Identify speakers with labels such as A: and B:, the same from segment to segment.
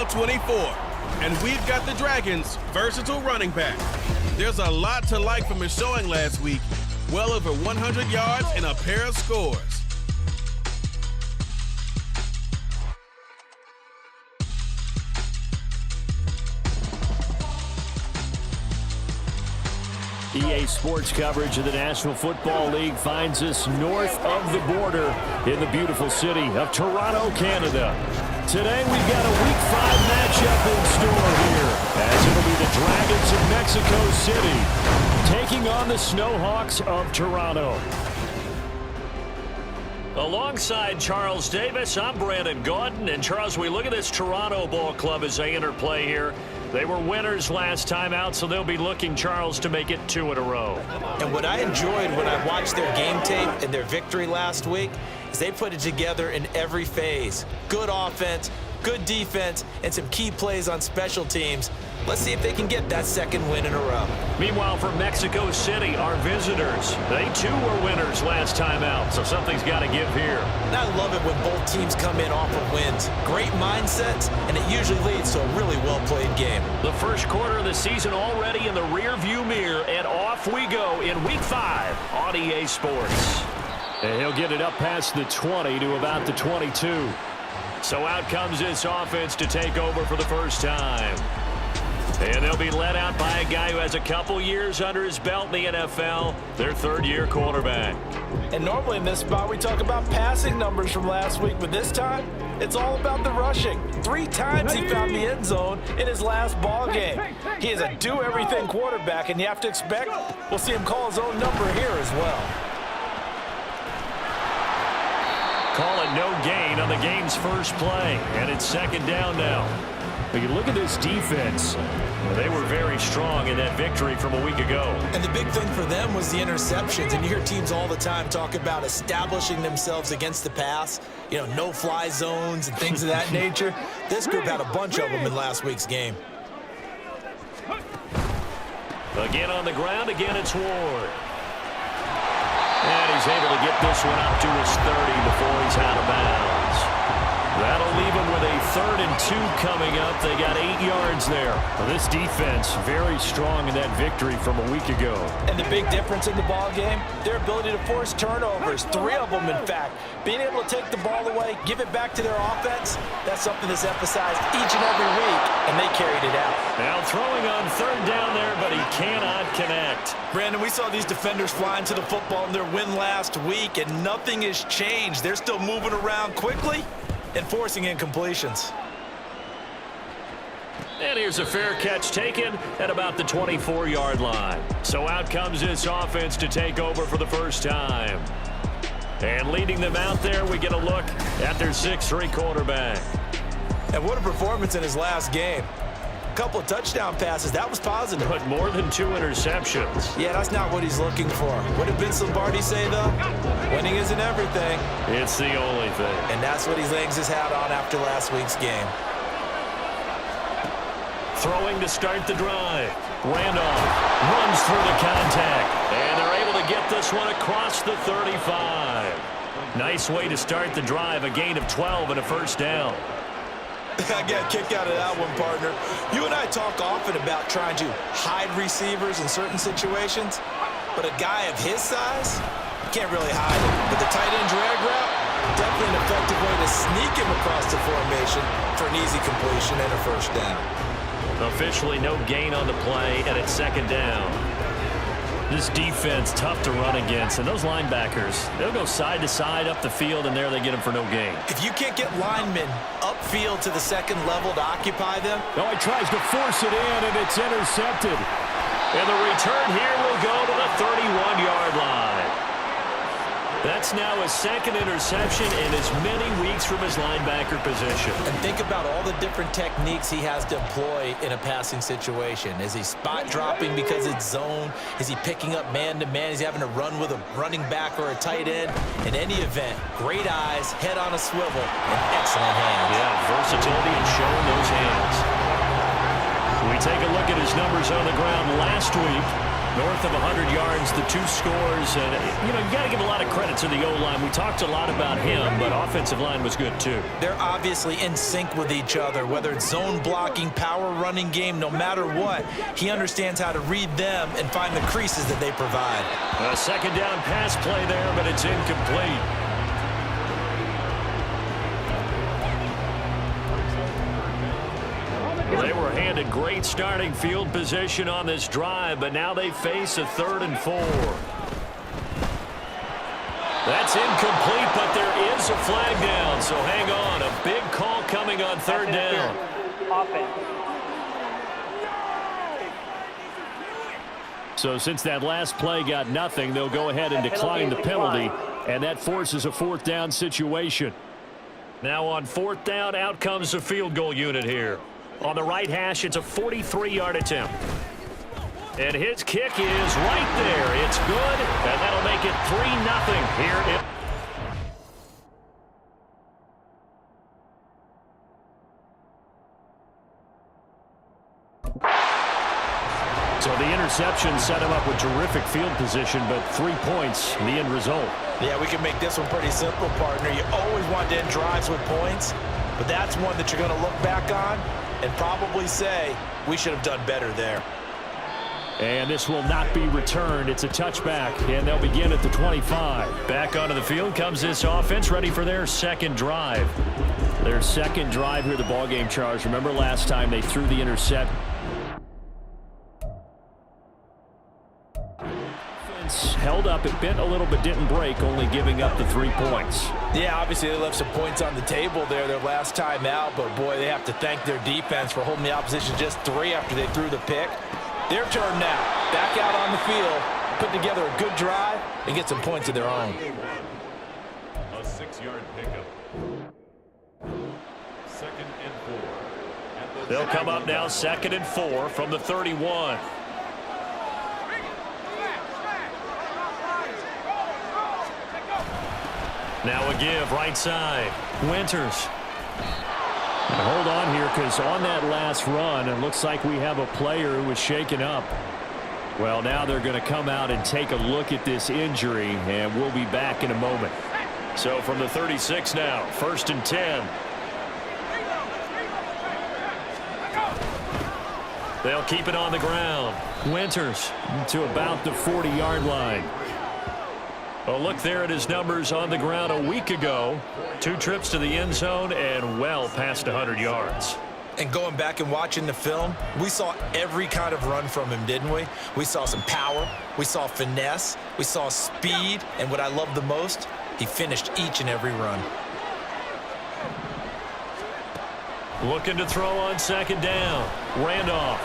A: 24. And we've got the Dragons' versatile running back. There's a lot to like from his showing last week. Well over 100 yards and a pair of scores.
B: EA Sports coverage of the National Football League finds us north of the border in the beautiful city of Toronto, Canada. Today we've got a Week 5 matchup in store here, as it'll be the Dragons of Mexico City taking on the Snowhawks of Toronto. Alongside Charles Davis, I'm Brandon Gaudin. And Charles, we look at this Toronto Ball Club as they interplay here. They were winners last time out, so they'll be looking, Charles, to make it 2 in a row.
C: And what I enjoyed when I watched their game tape and their victory last week is they put it together in every phase. Good offense, good defense, and some key plays on special teams. Let's see if they can get that second win in a row.
B: Meanwhile, for Mexico City, our visitors, they too were winners last time out, so something's got to give here.
C: And I love it when both teams come in off of wins. Great mindsets, and it usually leads to a really well-played game.
B: The first quarter of the season already in the rear-view mirror, and off we go in Week 5 on EA Sports. And he'll get it up past the 20 to about the 22. So out comes this offense to take over for the first time. And they'll be led out by a guy who has a couple years under his belt in the NFL, their third-year quarterback.
D: And normally in this spot, we talk about passing numbers from last week, but this time, it's all about the rushing. 3 times he found the end zone in his last ball game. He is a do-everything quarterback, and you have to expect we'll see him call his own number here as well.
B: Call it no gain on the game's first play, and it's second down now. But you look at this defense. They were very strong in that victory from a week ago.
C: And the big thing for them was the interceptions. And you hear teams all the time talk about establishing themselves against the pass. You know, no-fly zones and things of that nature. This group had a bunch of them in last week's game.
B: Again on the ground, again it's Ward. And he's able to get this one up to his 30 before he's out of bounds. That'll leave them with a 3rd and 2 coming up. They got 8 yards there. Well, this defense very strong in that victory from a week ago.
D: And the big difference in the ball game, their ability to force turnovers, 3 of them in fact. Being able to take the ball away, give it back to their offense, that's something that's emphasized each and every week, and they carried it out.
B: Now throwing on 3rd down there, but he cannot connect.
C: Brandon, we saw these defenders flying to the football in their win last week, and nothing has changed. They're still moving around quickly and forcing incompletions.
B: And here's a fair catch taken at about the 24-yard line. So out comes this offense to take over for the first time. And leading them out there, we get a look at their 6'3" quarterback.
C: And what a performance in his last game. A couple of touchdown passes, that was positive.
B: But more than 2 interceptions.
C: Yeah, that's not what he's looking for. What did Vince Lombardi say, though? Winning isn't everything.
B: It's the only thing.
C: And that's what he hangs his hat on after last week's game.
B: Throwing to start the drive. Randolph runs through the contact. And they're able to get this one across the 35. Nice way to start the drive. A gain of 12 and a first down.
C: I got a kick out of that one, partner. You and I talk often about trying to hide receivers in certain situations, but a guy of his size, you can't really hide him. But the tight end drag route, definitely an effective way to sneak him across the formation for an easy completion and a first down.
B: Officially no gain on the play, and it's second down. This defense tough to run against, and those linebackers, they'll go side to side up the field, and there they get them for no gain.
C: If you can't get linemen upfield to the second level to occupy them.
B: Oh, he tries to force it in, and it's intercepted. And the return here will go to the 31-yard line. That's now his 2nd interception in as many weeks from his linebacker position.
C: And think about all the different techniques he has to employ in a passing situation. Is he spot dropping because it's zone? Is he picking up man-to-man? Is he having to run with a running back or a tight end? In any event, great eyes, head on a swivel, and excellent hands.
B: Yeah, versatility and showing those hands. We take a look at his numbers on the ground last week. North of 100 yards, the 2 scores. And, you got to give a lot of credit to the O-line. We talked a lot about him, but offensive line was good too.
D: They're obviously in sync with each other, whether it's zone blocking, power running game, no matter what. He understands how to read them and find the creases that they provide.
B: A second down pass play there, but it's incomplete. They were handed great starting field position on this drive, but now they face a 3rd and 4. That's incomplete, but there is a flag down, so hang on. A big call coming on 3rd down. So since that last play got nothing, they'll go ahead and decline the penalty, and that forces a 4th down situation. Now on 4th down, out comes the field goal unit here. On the right hash, it's a 43-yard attempt. And his kick is right there. It's good, and that'll make it 3-0 here. So the interception set him up with terrific field position, but 3 points, the end result.
D: Yeah, we can make this one pretty simple, partner. You always want to end drives with points, but that's one that you're going to look back on and probably say, we should have done better there.
B: And this will not be returned. It's a touchback, and they'll begin at the 25. Back onto the field comes this offense, ready for their second drive. Their second drive here, the ballgame, Charles. Remember last time they threw the intercept. Held up, it bent a little but didn't break, only giving up the 3 points.
D: Yeah, obviously they left some points on the table there their last time out, but boy, they have to thank their defense for holding the opposition just 3 after they threw the pick. Their turn now, back out on the field, put together a good drive and get some points of their own.
E: A 6-yard pickup. 2nd and 4.
B: They'll come up now 2nd and 4 from the 31. Now a give, right side. Winters. And hold on here, because on that last run, it looks like we have a player who was shaken up. Well, now they're going to come out and take a look at this injury, and we'll be back in a moment. So from the 36 now, 1st and 10. They'll keep it on the ground. Winters to about the 40-yard line. A look there at his numbers on the ground a week ago. 2 trips to the end zone and well past 100 yards.
D: And going back and watching the film, we saw every kind of run from him, didn't we? We saw some power, we saw finesse, we saw speed, and what I love the most, he finished each and every run.
B: Looking to throw on 2nd down. Randolph.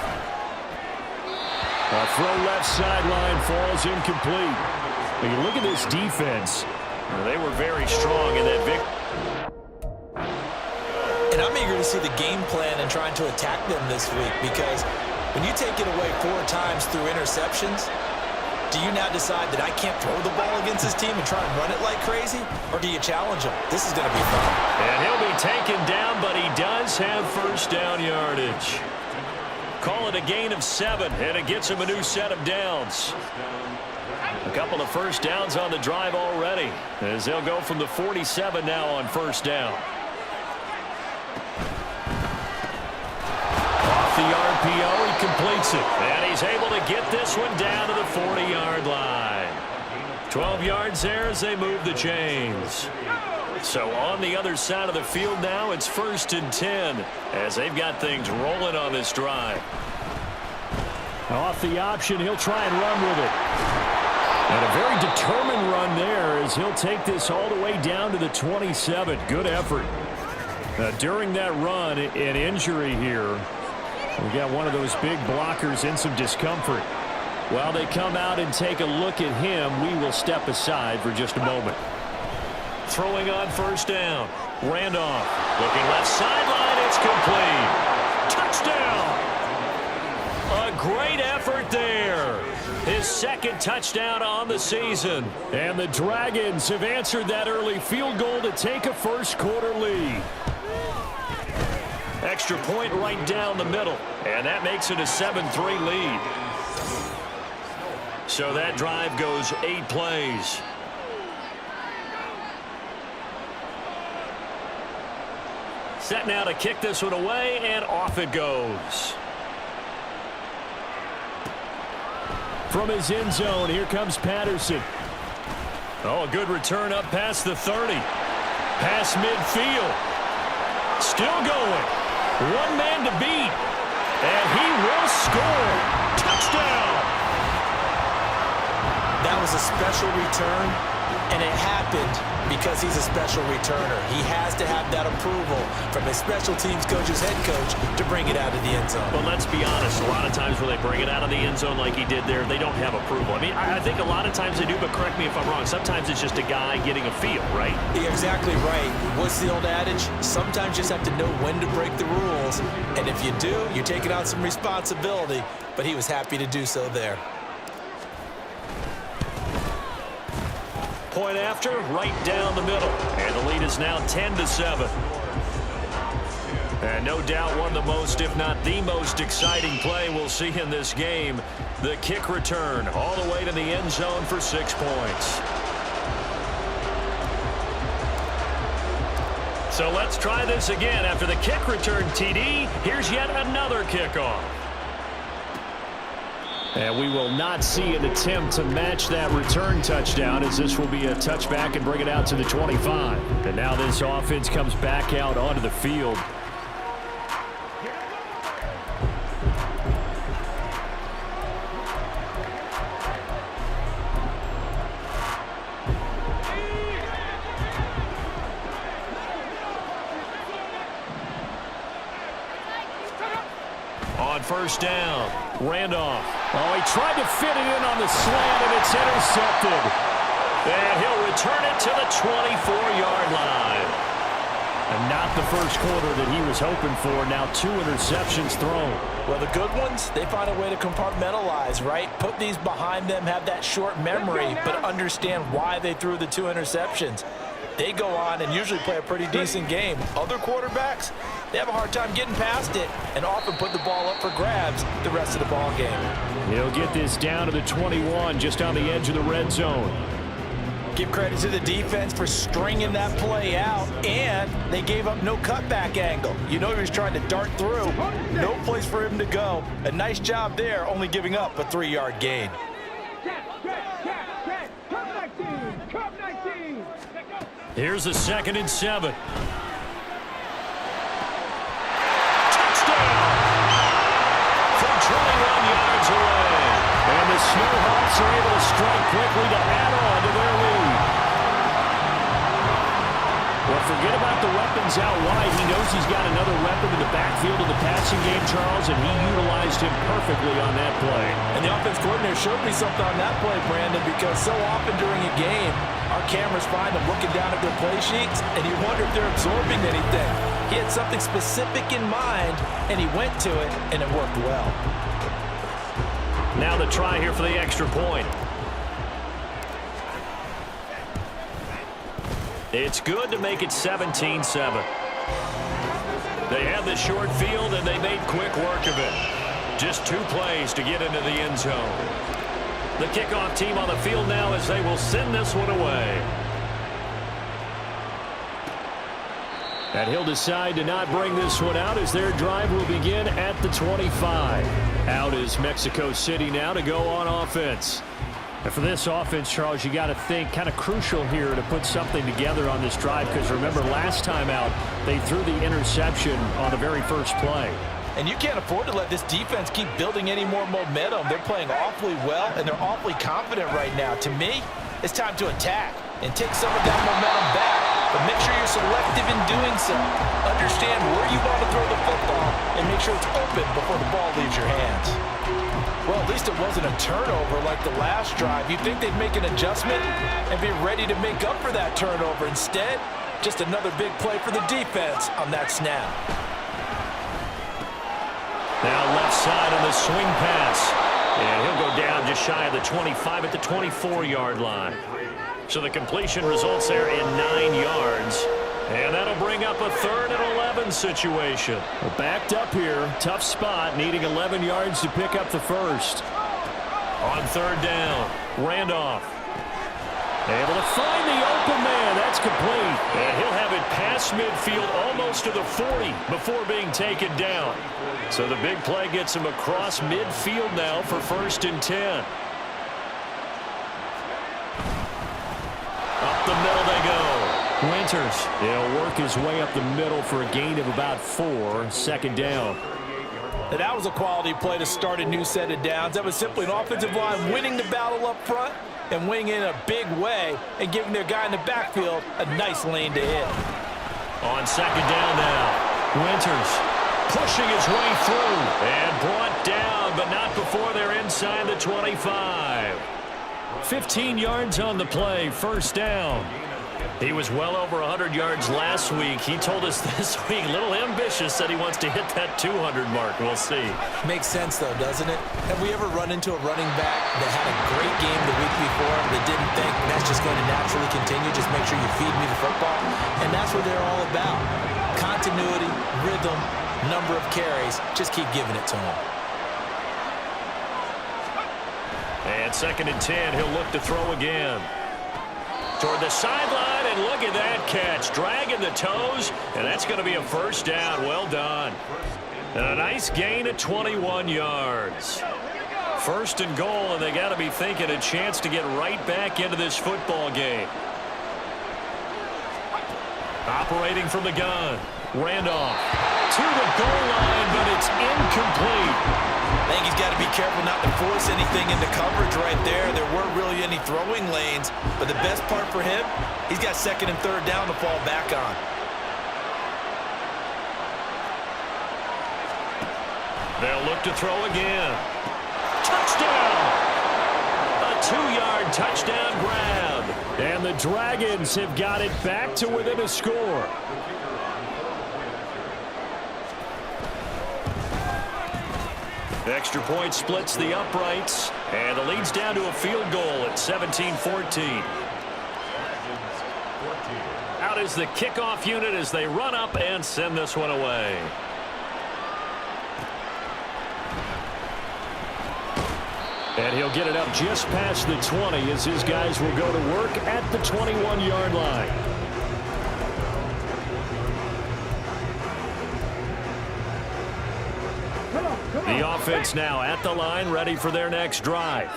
B: A throw left sideline, falls incomplete. When you look at this defense, they were very strong in that victory.
D: And I'm eager to see the game plan and trying to attack them this week, because when you take it away 4 times through interceptions, do you now decide that I can't throw the ball against this team and try and run it like crazy? Or do you challenge him? This is going to be fun.
B: And he'll be taken down, but he does have 1st down yardage. Call it a gain of 7, and it gets him a new set of downs. A couple of 1st downs on the drive already, as they'll go from the 47 now on 1st down. Off the RPO, he completes it, and he's able to get this one down to the 40-yard line. 12 yards there as they move the chains. So on the other side of the field now, it's 1st and 10, as they've got things rolling on this drive. Off the option, he'll try and run with it. And a very determined run there as he'll take this all the way down to the 27. Good effort. During that run, an injury here. We got one of those big blockers in some discomfort. While they come out and take a look at him, we will step aside for just a moment. Throwing on 1st down. Randolph looking left sideline. It's complete. Touchdown. A great effort there. His 2nd touchdown on the season. And the Dragons have answered that early field goal to take a 1st quarter lead. Extra point right down the middle. And that makes it a 7-3 lead. So that drive goes 8 plays. Set now to kick this one away, and off it goes. From his end zone, here comes Patterson. Oh, a good return up past the 30. Past midfield. Still going. One man to beat. And he will score. Touchdown.
C: That was a special return, and it happened because he's a special returner. He has to have that approval from his special teams coach's head coach to bring it out of the end zone.
B: But let's be honest, a lot of times when they bring it out of the end zone like he did there, they don't have approval. I mean, I think a lot of times they do, but correct me if I'm wrong. Sometimes it's just a guy getting a feel, right?
C: You're exactly right. What's the old adage? Sometimes you just have to know when to break the rules. And if you do, you're taking on some responsibility. But he was happy to do so there.
B: Point after, right down the middle. And the lead is now 10-7. And no doubt one of the most, if not the most exciting play we'll see in this game. The kick return all the way to the end zone for 6 points. So let's try this again. After the kick return TD, here's yet another kickoff. And we will not see an attempt to match that return touchdown, as this will be a touchback and bring it out to the 25. And now this offense comes back out onto the field. On first down, Randolph. Oh, he tried to fit it in on the slant, and it's intercepted. And he'll return it to the 24-yard line. And not the first quarter that he was hoping for. Now 2 interceptions thrown.
D: Well, the good ones, they find a way to compartmentalize, right? Put these behind them, have that short memory, but understand why they threw the 2 interceptions. They go on and usually play a pretty decent game. Other quarterbacks, they have a hard time getting past it and often put the ball up for grabs the rest of the ball game.
B: He'll get this down to the 21, just on the edge of the red zone.
D: Give credit to the defense for stringing that play out, and they gave up no cutback angle. You know he was trying to dart through. No place for him to go. A nice job there, only giving up a 3-yard gain.
B: Here's a 2nd and 7. Touchdown! From 21 yards away. And the Snowhawks are able to strike quickly to add on to their lead. Well, forget about the weapons out wide. He knows he's got another weapon in the backfield of the passing game, Charles, and he utilized him perfectly on that play.
D: And the offense coordinator showed me something on that play, Brandon, because so often during a game, our cameras find them looking down at their play sheets, and you wonder if they're absorbing anything. He had something specific in mind, and he went to it, and it worked well.
B: Now the try here for the extra point. It's good to make it 17-7. They had the short field, and they made quick work of it. Just 2 plays to get into the end zone. The kickoff team on the field now as they will send this one away. And he'll decide to not bring this one out as their drive will begin at the 25. Out is Mexico City now to go on offense. And for this offense, Charles, you got to think kind of crucial here to put something together on this drive, because remember last time out they threw the interception on the very first play.
D: And you can't afford to let this defense keep building any more momentum. They're playing awfully well, and they're awfully confident right now. To me, it's time to attack and take some of that momentum back. But make sure you're selective in doing so. Understand where you want to throw the football and make sure it's open before the ball leaves your hands. Well, at least it wasn't a turnover like the last drive. You'd think they'd make an adjustment and be ready to make up for that turnover. Instead, just another big play for the defense on that snap.
B: Now left side on the swing pass. And he'll go down just shy of the 25 at the 24-yard line. So the completion results there in 9 yards. And that'll bring up a 3rd and 11 situation. Well, backed up here, tough spot, needing 11 yards to pick up the first. On third down, Randolph. Able to find the open man. That's complete. And he'll have it past midfield almost to the 40 before being taken down. So the big play gets him across midfield now for 1st and 10. Up the middle they go. Winters, he'll work his way up the middle for a gain of about 4, 2nd down.
D: And that was a quality play to start a new set of downs. That was simply an offensive line winning the battle up front and winning in a big way and giving their guy in the backfield a nice lane to hit.
B: On 2nd down now, Winters pushing his way through and brought down, but not before they're inside the 25. 15 yards on the play, 1st down. He was well over 100 yards last week. He told us this week, a little ambitious, said he wants to hit that 200 mark. We'll see.
C: Makes sense, though, doesn't it? Have we ever run into a running back that had a great game the week before that didn't think that's just going to naturally continue? Just make sure you feed me the football. And that's what they're all about. Continuity, rhythm, number of carries. Just keep giving it to him.
B: And 2nd and 10, he'll look to throw again. Toward the sideline, and look at that catch. Dragging the toes, and that's going to be a 1st down. Well done. And a nice gain of 21 yards. 1st and goal, and they got to be thinking a chance to get right back into this football game. Operating from the gun. Randolph to the goal line, but it's incomplete.
C: I think he's got to be careful not to force anything into coverage right there. There weren't really any throwing lanes, but the best part for him, he's got 2nd and 3rd down to fall back on.
B: They'll look to throw again. Touchdown! A 2-yard touchdown grab. And the Dragons have got it back to within a score. Extra point splits the uprights, and the lead's down to a field goal at 17-14. Out is the kickoff unit as they run up and send this one away. And he'll get it up just past the 20 as his guys will go to work at the 21-yard line. The offense now at the line, ready for their next drive.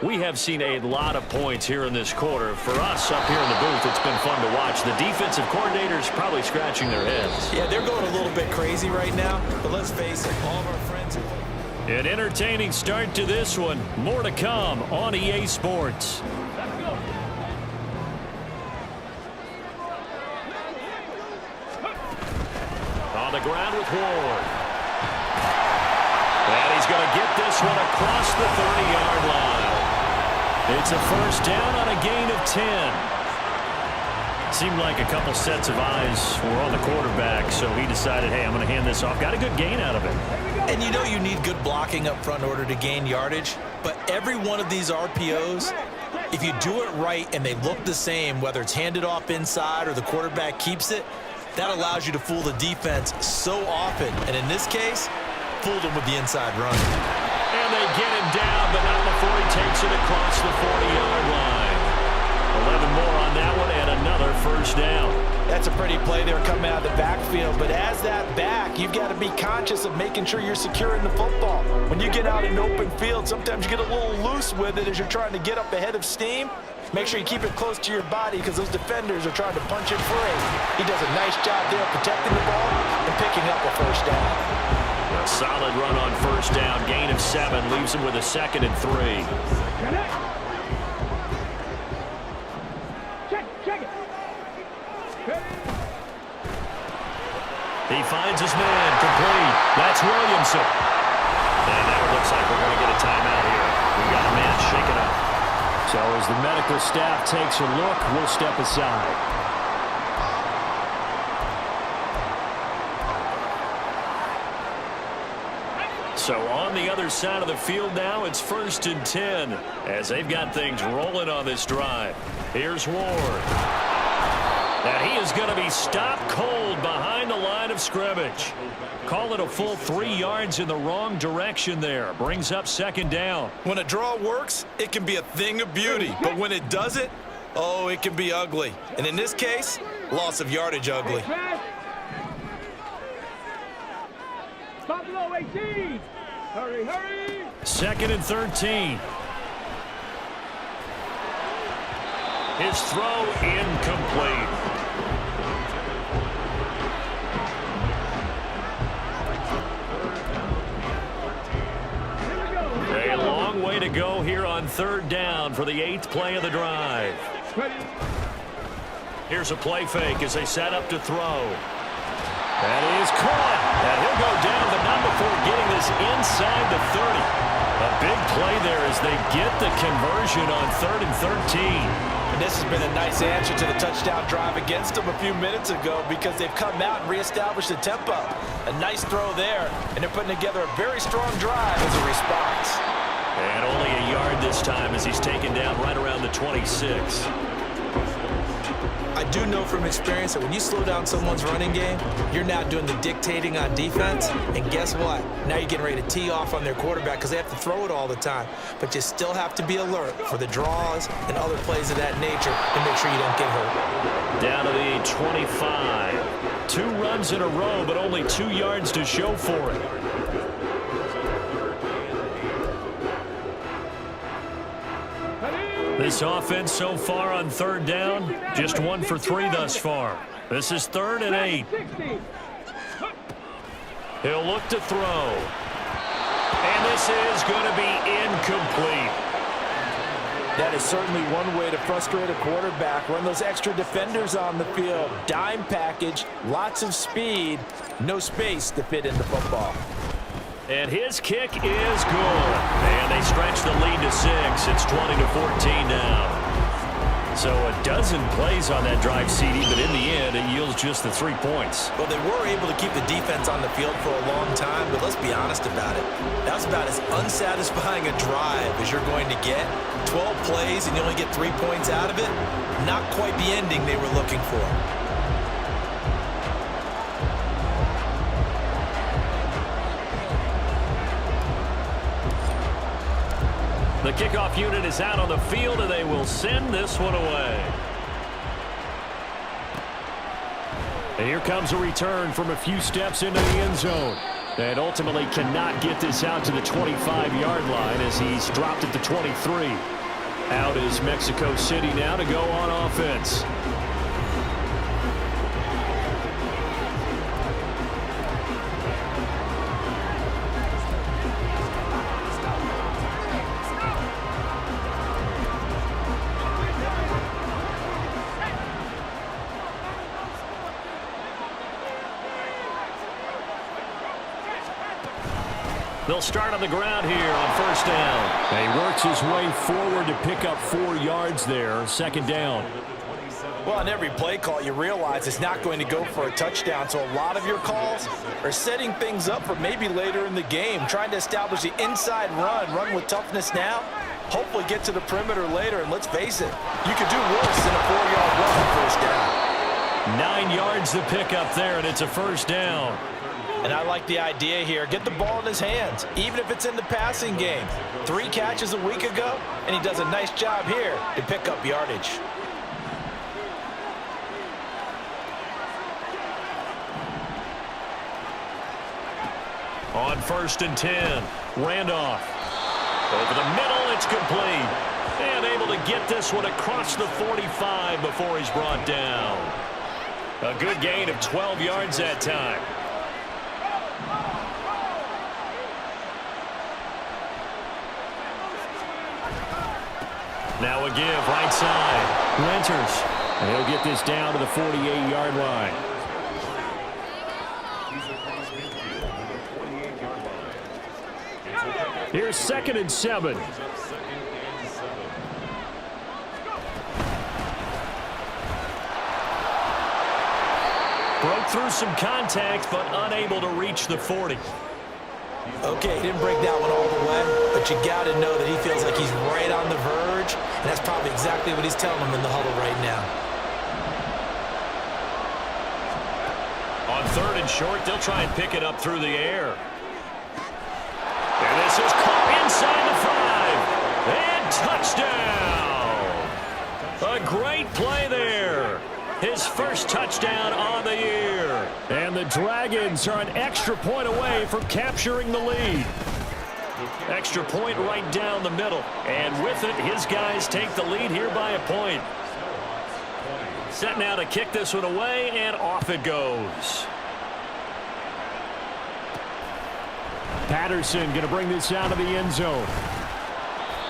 B: We have seen a lot of points here in this quarter. For us up here in the booth, it's been fun to watch. The defensive coordinators probably scratching their heads.
C: Yeah, they're going a little bit crazy right now, but let's face it, all of our friends are...
B: An entertaining start to this one. More to come on EA Sports. On the ground with Ward. And he's going to get this one across the 30-yard line. It's a 1st down on a gain of 10. Seemed like a couple sets of eyes were on the quarterback, so he decided, hey, I'm going to hand this off. Got a good gain out of it.
C: And you know you need good blocking up front in order to gain yardage, but every one of these RPOs, if you do it right and they look the same, whether it's handed off inside or the quarterback keeps it, that allows you to fool the defense so often. And in this case, fooled him with the inside run.
B: And they get him down, but not before he takes it across the 40-yard line. 11 more on that one and another 1st down.
D: That's a pretty play there coming out of the backfield, but as that back, you've got to be conscious of making sure you're securing the football. When you get out in open field, sometimes you get a little loose with it as you're trying to get up ahead of steam. Make sure you keep it close to your body because those defenders are trying to punch it free. He does a nice job there protecting the ball and picking up a 1st down.
B: A solid run on 1st down. Gain of 7 leaves him with a 2nd and 3. He finds his man, complete. That's Williamson. And now it looks like we're going to get a timeout here. We've got a man shaken up. So as the medical staff takes a look, we'll step aside. So on the other side of the field now, it's 1st and 10 as they've got things rolling on this drive. Here's Ward. And he is going to be stopped cold behind the line of scrimmage. Call it a full 3 yards in the wrong direction there. Brings up second down.
C: When a draw works, it can be a thing of beauty. But when it doesn't, oh, it can be ugly. And in this case, loss of yardage ugly.
F: Stop below 18. Hurry, hurry.
B: Second and 13. His throw incomplete. A long way to go here on third down for the 8th play of the drive. Here's a play fake as they set up to throw. That is caught. And he'll go down, but not before getting this inside the 30. A big play there as they get the conversion on 3rd and 13.
D: And this has been a nice answer to the touchdown drive against them a few minutes ago because they've come out and reestablished the tempo. A nice throw there, and they're putting together a very strong drive as a response.
B: And only a yard this time as he's taken down right around the 26.
C: I do know from experience that when you slow down someone's running game, you're now doing the dictating on defense. And guess what? Now you're getting ready to tee off on their quarterback because they have to throw it all the time. But you still have to be alert for the draws and other plays of that nature and make sure you don't get hurt.
B: Down to the 25. 2 runs in a row, but only 2 yards to show for it. This offense so far on third down, just 1 for 3 thus far. This is 3rd and 8. He'll look to throw. And this is going to be incomplete.
D: That is certainly one way to frustrate a quarterback. Run those extra defenders on the field. Dime package, lots of speed, no space to fit in the football.
B: And his kick is good. And they stretch the lead to 6. It's 20-14 now. So a dozen plays on that drive, CD, but in the end, it yields just the 3 points.
C: Well, they were able to keep the defense on the field for a long time, but let's be honest about it. That was about as unsatisfying a drive as you're going to get. 12 plays and you only get 3 points out of it. Not quite the ending they were looking for.
B: The kickoff unit is out on the field, and they will send this one away. And here comes a return from a few steps into the end zone. And ultimately cannot get this out to the 25-yard line as he's dropped at the 23. Out is Mexico City now to go on offense. They'll start on the ground here on first down. He works his way forward to pick up 4 yards there, second down.
D: Well, on every play call, you realize it's not going to go for a touchdown, so a lot of your calls are setting things up for maybe later in the game, trying to establish the inside run with toughness now, hopefully get to the perimeter later, and let's face it, you could do worse than a 4-yard run on first down.
B: 9 yards to pick up there, and it's a first down.
D: And I like the idea here. Get the ball in his hands, even if it's in the passing game. 3 catches a week ago, and he does a nice job here to pick up yardage.
B: On first and 10, Randolph. Over the middle, it's complete. And able to get this one across the 45 before he's brought down. A good gain of 12 yards that time. Now a give, right side. Renters. And he'll get this down to the 48-yard line. Here's 2nd and 7. Broke through some contact, but unable to reach the 40.
C: Okay, he didn't break that one all the way, but you got to know that he feels like he's right on the verge, and that's probably exactly what he's telling them in the huddle right now.
B: On 3rd and short, they'll try and pick it up through the air. And this is caught inside the 5. And touchdown! A great play there. His first touchdown on the year. And the Dragons are an extra point away from capturing the lead. Extra point right down the middle. And with it, his guys take the lead here by a point. Set now to kick this one away, and off it goes. Patterson going to bring this out of the end zone.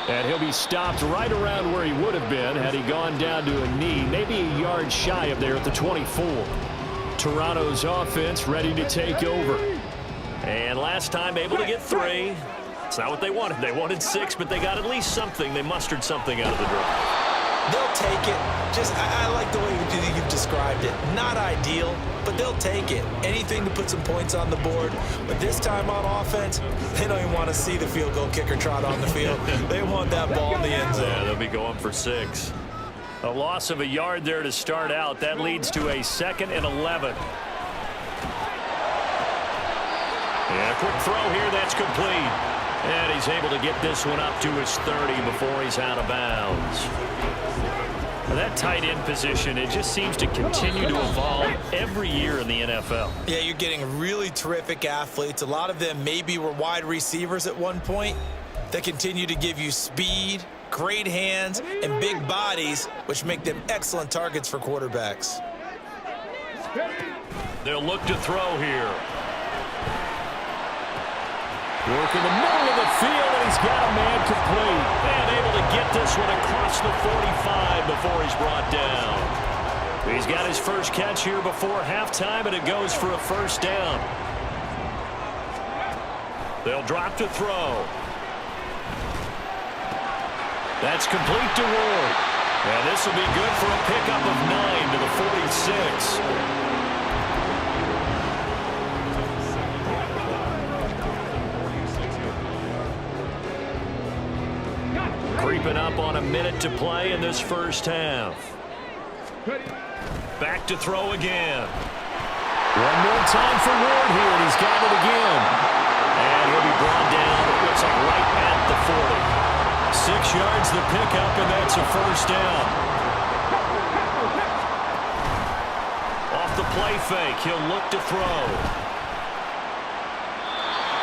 B: And he'll be stopped right around where he would have been had he gone down to a knee, maybe a yard shy of there at the 24. Toronto's offense ready to take over. And last time able to get 3. It's not what they wanted. They wanted 6, but they got at least something. They mustered something out of the drive.
C: They'll take it. I like the way you've described it. Not ideal, but they'll take it. Anything to put some points on the board. But this time on offense, they don't even want to see the field goal kicker trot on the field. They want that ball in the end zone.
B: Yeah, they'll be going for 6. A loss of a yard there to start out. That leads to a 2nd and 11. And a quick throw here. That's complete. And he's able to get this one up to his 30 before he's out of bounds. That tight end position, it just seems to continue to evolve every year in the NFL.
C: Yeah, you're getting really terrific athletes. A lot of them maybe were wide receivers at one point. They continue to give you speed, great hands, and big bodies, which make them excellent targets for quarterbacks.
B: They'll look to throw here. Work in the middle of the field, and he's got a man complete. And able to get this one across the 45 before he's brought down. He's got his first catch here before halftime, and it goes for a first down. They'll drop to throw. That's complete to Ward. And this will be good for a pickup of 9 to the 46. Creeping up on a minute to play in this first half. Back to throw again. One more time for Ward here, and he's got it again. And he'll be brought down, it looks like right at the 40. 6 yards the pickup, and that's a first down. Off the play fake, he'll look to throw.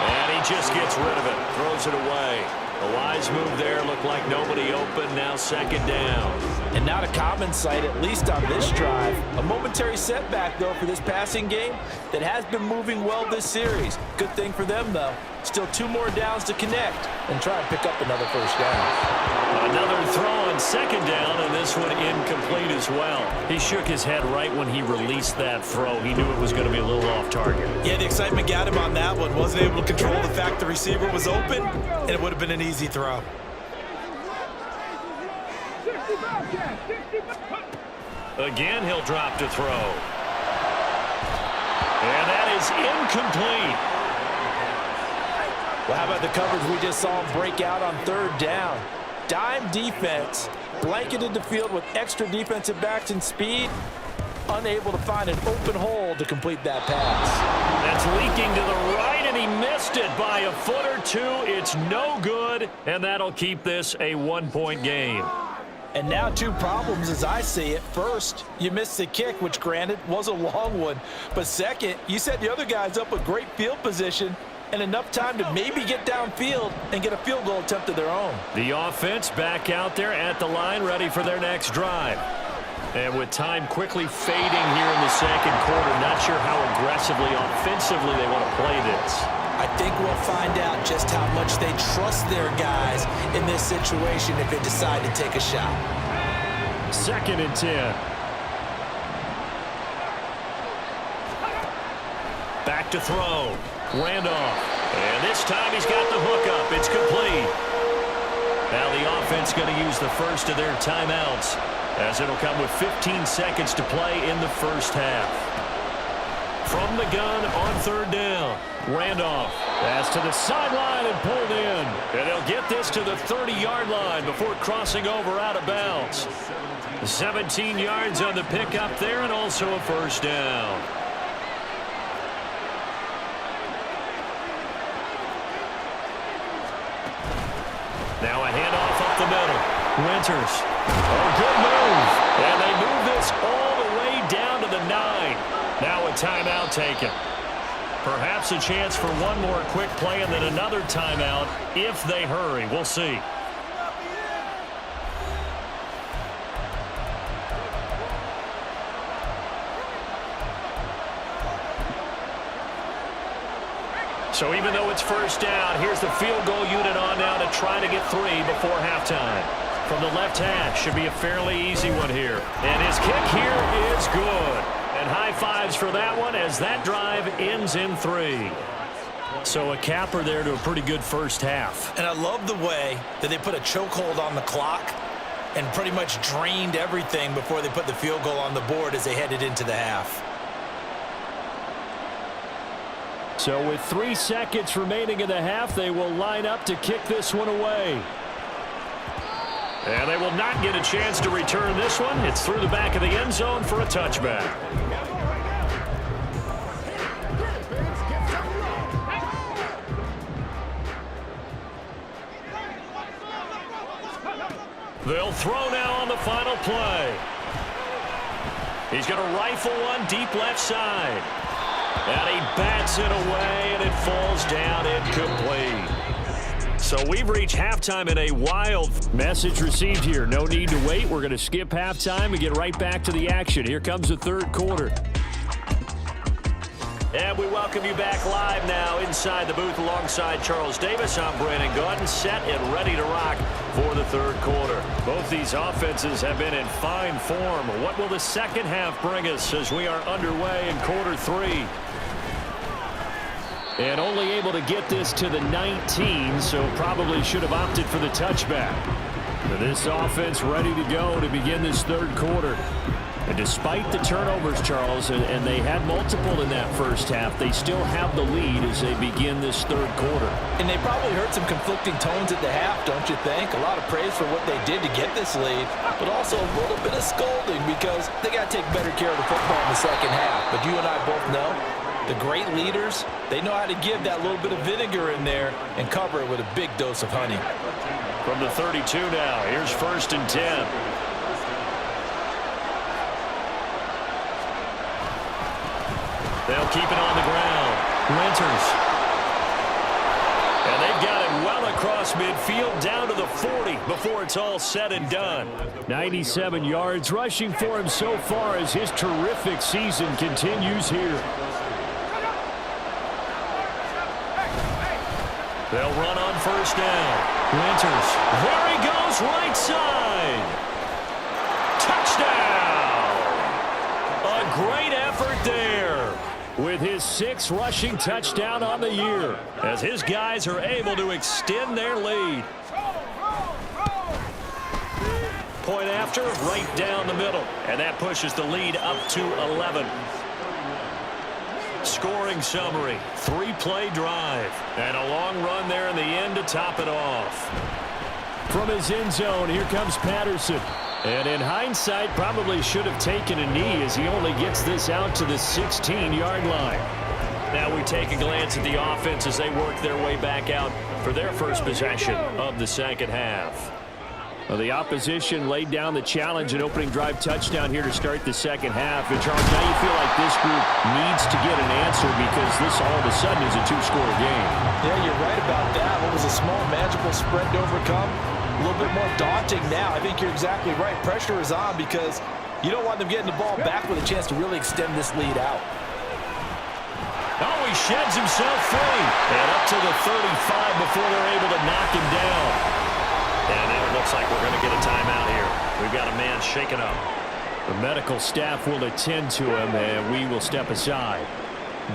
B: And he just gets rid of it, throws it away. A wise move there, looked like nobody open, now 2nd down.
D: And not a common sight, at least on this drive. A momentary setback, though, for this passing game that has been moving well this series. Good thing for them, though. Still 2 more downs to connect and try and pick up another first down.
B: Another throw on 2nd down, and this one incomplete as well. He shook his head right when he released that throw. He knew it was going to be a little off target.
C: Yeah, the excitement got him on that one. Wasn't able to control the fact the receiver was open, and it would have been an easy throw.
B: Again, he'll drop to throw. And that is incomplete.
D: Well, how about the coverage we just saw him break out on 3rd down? Dime defense, blanketed the field with extra defensive backs and speed, unable to find an open hole to complete that pass.
B: That's leaking to the right, and he missed it by a foot or 2. It's no good, and that'll keep this a 1-point game.
D: And now 2 problems as I see it. First, you missed the kick, which granted was a long one. But second, you set the other guys up with great field position and enough time to maybe get downfield and get a field goal attempt of their own.
B: The offense back out there at the line, ready for their next drive. And with time quickly fading here in the 2nd quarter, not sure how aggressively, offensively they want to play this.
C: I think we'll find out just how much they trust their guys in this situation if they decide to take a shot.
B: 2nd and 10. Back to throw. Randolph. And this time he's got the hook up. It's complete. Now the offense going to use the first of their timeouts, as it'll come with 15 seconds to play in the first half. From the gun on 3rd down. Randolph pass to the sideline and pulled in. And he'll get this to the 30-yard line before crossing over out of bounds. 17 yards on the pickup there, and also a first down. Now a handoff up the middle. Winters. Oh, good move. And they move this all the way down to the 9. Now a timeout taken. Perhaps a chance for one more quick play and then another timeout if they hurry. We'll see. So even though it's first down, here's the field goal unit on now to try to get 3 before halftime. From the left hash, should be a fairly easy one here. And his kick here is good. And high fives for that one as that drive ends in 3. So a capper there to a pretty good first half.
C: And I love the way that they put a chokehold on the clock and pretty much drained everything before they put the field goal on the board as they headed into the half.
B: So with 3 seconds remaining in the half, they will line up to kick this one away. And they will not get a chance to return this one. It's through the back of the end zone for a touchback. They'll throw now on the final play. He's going to rifle one deep left side. And he bats it away, and it falls down incomplete. So we've reached halftime in a wild message received here. No need to wait. We're going to skip halftime and get right back to the action. Here comes the third quarter. And we welcome you back live now inside the booth alongside Charles Davis. I'm Brandon Gordon, set and ready to rock for the third quarter. Both these offenses have been in fine form. What will the second half bring us as we are underway in quarter 3? And only able to get this to the 19, so probably should have opted for the touchback. But this offense ready to go to begin this third quarter. And despite the turnovers, Charles, and they had multiple in that first half, they still have the lead as they begin this third quarter.
D: And they probably heard some conflicting tones at the half, don't you think? A lot of praise for what they did to get this lead, but also a little bit of scolding because they got to take better care of the football in the second half. But you and I both know the great leaders, they know how to give that little bit of vinegar in there and cover it with a big dose of honey.
B: From the 32 now, here's 1st and 10. They'll keep it on the ground. Winters. And they've got it well across midfield down to the 40 before it's all said and done. 97 yards rushing for him so far as his terrific season continues here. They'll run on first down. Winters. There he goes, right side. Touchdown. A great effort there with his 6th rushing touchdown on the year as his guys are able to extend their lead. Point after, right down the middle, and that pushes the lead up to 11. Scoring summary, 3-play drive, and a long run there in the end to top it off. From his end zone, here comes Patterson. And in hindsight, probably should have taken a knee as he only gets this out to the 16-yard line. Now we take a glance at the offense as they work their way back out for their first possession of the second half. Well, the opposition laid down the challenge and opening drive touchdown here to start the second half. And Charles, now you feel like this group needs to get an answer because this all of a sudden is a 2-score game.
D: Yeah, you're right about that. What was a small magical spread to overcome? A little bit more daunting now. I think you're exactly right. Pressure is on because you don't want them getting the ball back with a chance to really extend this lead out.
B: Oh, he sheds himself free. And up to the 35 before they're able to knock him down. And now it looks like we're going to get a timeout here. We've got a man shaken up. The medical staff will attend to him, and we will step aside.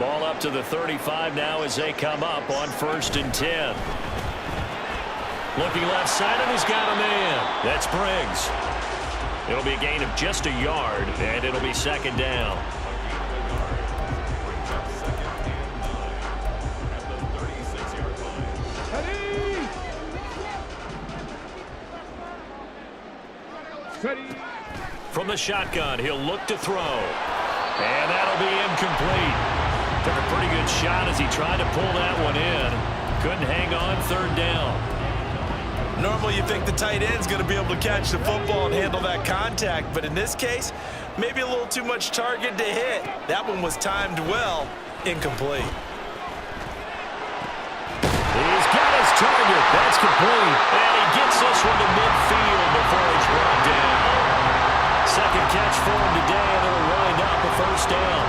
B: Ball up to the 35 now as they come up on 1st and 10. Looking left side, and he's got a man. That's Briggs. It'll be a gain of just a yard, and it'll be 2nd down. From the shotgun, he'll look to throw. And that'll be incomplete. Took a pretty good shot as he tried to pull that one in. Couldn't hang on 3rd down.
C: Normally you think the tight end's going to be able to catch the football and handle that contact, but in this case, maybe a little too much target to hit. That one was timed well, incomplete.
B: He's got his target. That's complete. And he gets this one to midfield before he's brought down. Second catch for him today, and it'll wind up a first down.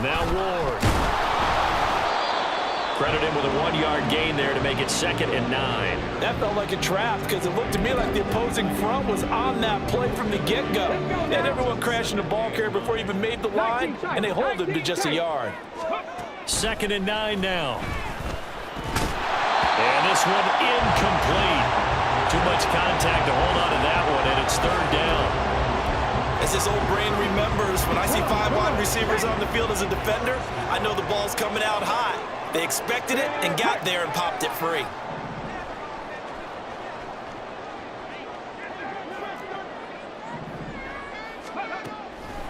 B: Now Ward. Credit him with a 1-yard gain there to make it 2nd and 9.
D: That felt like a trap because it looked to me like the opposing front was on that play from the get-go. They had everyone crashing the ball carrier before he even made the line, and they hold him to just a yard.
B: 2nd and 9 now. And this one incomplete. Too much contact to hold on to that one, and it's 3rd down.
C: As his old brain remembers, when I see 5 wide receivers on the field as a defender, I know the ball's coming out hot. They expected it and got there and popped it free.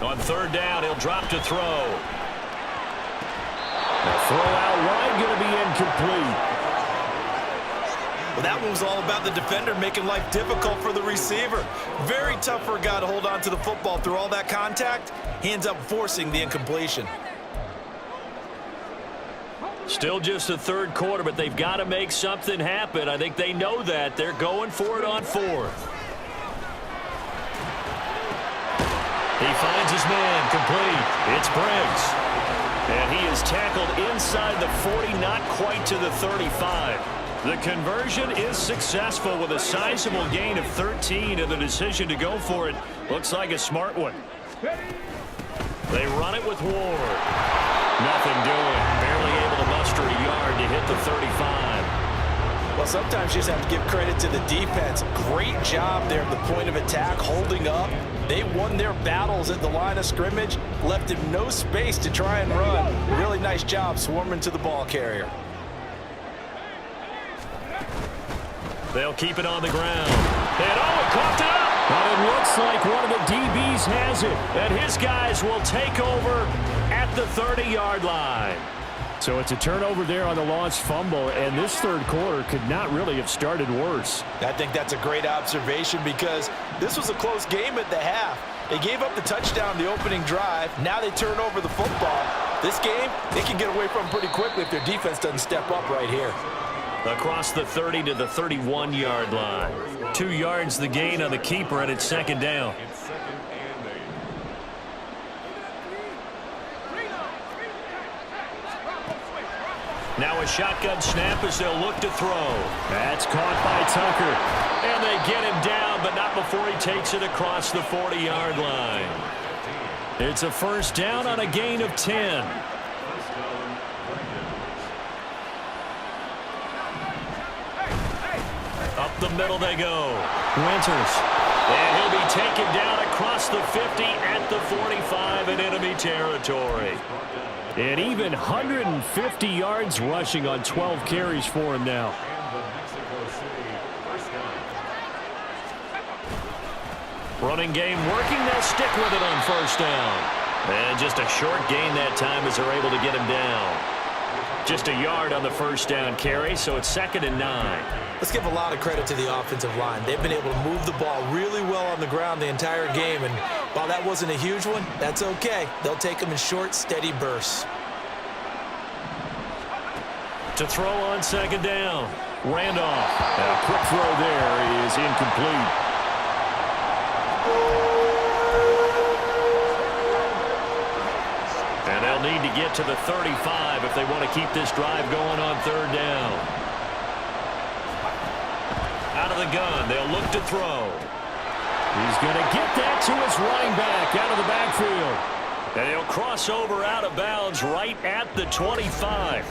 B: On 3rd down, he'll drop to throw. The throw out wide going to be incomplete.
C: Well, that one was all about the defender making life difficult for the receiver. Very tough for a guy to hold on to the football through all that contact. He ends up forcing the incompletion.
B: Still just the 3rd quarter, but they've got to make something happen. I think they know that. They're going for it on 4th. He finds his man complete. It's Briggs. And he is tackled inside the 40, not quite to the 35. The conversion is successful with a sizable gain of 13, and the decision to go for it looks like a smart one. They run it with Ward. Nothing doing. Barely able to muster a yard to hit the 35.
D: Well, sometimes you just have to give credit to the defense. Great job there at the point of attack, holding up. They won their battles at the line of scrimmage, left him no space to try and run. Really nice job swarming to the ball carrier.
B: They'll keep it on the ground. And he coughed it up. But it looks like one of the DBs has it. And his guys will take over at the 30-yard line. So it's a turnover there on the lost fumble, and this 3rd quarter could not really have started worse.
D: I think that's a great observation because this was a close game at the half. They gave up the touchdown the opening drive. Now they turn over the football. This game, they can get away from pretty quickly if their defense doesn't step up right here.
B: Across the 30 to the 31-yard line. 2 yards the gain on the keeper, and it's 2nd down. Now a shotgun snap as they'll look to throw. That's caught by Tucker. And they get him down, but not before he takes it across the 40-yard line. It's a 1st down on a gain of 10. Up the middle they go. Winters. And he'll be taken down across the 50 at the 45 in enemy territory. And even 150 yards rushing on 12 carries for him now. Running game working. They'll stick with it on 1st down. And just a short gain that time as they're able to get him down. Just a yard on the 1st down carry, so it's 2nd and 9.
D: Let's give a lot of credit to the offensive line. They've been able to move the ball really well on the ground the entire game, and while that wasn't a huge one, that's okay. They'll take them in short, steady bursts.
B: To throw on 2nd down. Randolph. A quick throw there is incomplete. And they'll need to get to the 35 if they want to keep this drive going on 3rd down. Out of the gun, they'll look to throw. He's going to get that to his running back out of the backfield. And he'll cross over out of bounds right at the 25.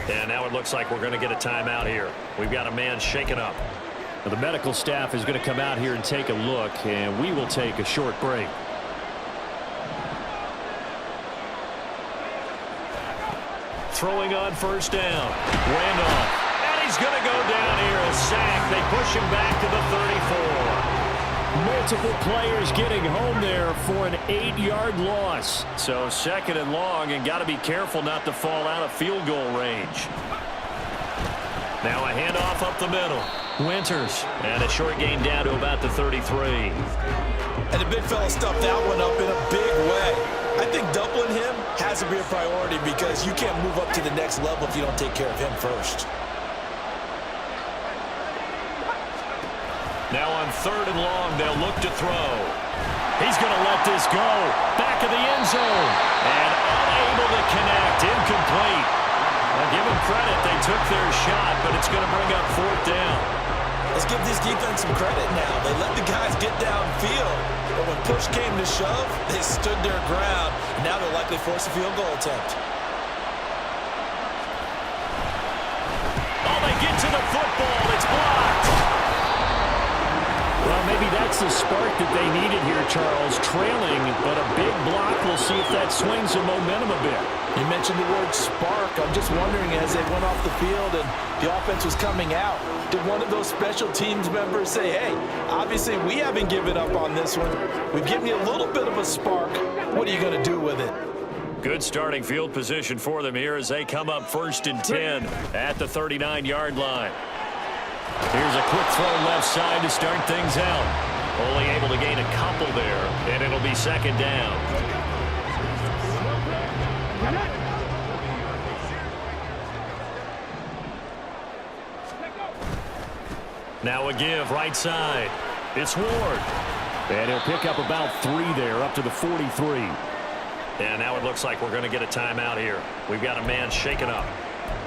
B: And now it looks like we're going to get a timeout here. We've got a man shaken up. Now, the medical staff is going to come out here and take a look, and we will take a short break. Throwing on 1st down. Randolph. And he's going to go down here. A sack. They push him back to the 34. Multiple players getting home there for an 8-yard loss. So 2nd and long, and got to be careful not to fall out of field goal range. Now a handoff up the middle. Winters, and a short gain down to about the 33.
C: And the big fella stuffed that one up in a big way. I think doubling him has to be a priority because you can't move up to the next level if you don't take care of him first.
B: Now on 3rd and long, they'll look to throw. He's going to let this go. Back of the end zone. And unable to connect. Incomplete. I'll give them credit. They took their shot, but it's going to bring up 4th down.
C: Let's give this defense some credit now. They let the guys get downfield. But when push came to shove, they stood their ground. And now they'll likely force a field goal attempt.
B: Oh, they get to the football. It's blocked. Well, maybe that's the spark that they needed here, Charles. Trailing, but a big block. We'll see if that swings the momentum a bit.
D: You mentioned the word spark. I'm just wondering, as they went off the field and the offense was coming out, did one of those special teams members say, hey, obviously we haven't given up on this one. We've given you a little bit of a spark. What are you going to do with it?
B: Good starting field position for them here as they come up 1st and 10 at the 39-yard line. Here's a quick throw left side to start things out. Only able to gain a couple there, and it'll be 2nd down. Now a give right side. It's Ward. And he'll pick up about 3 there, up to the 43. And now it looks like we're going to get a timeout here. We've got a man shaken up.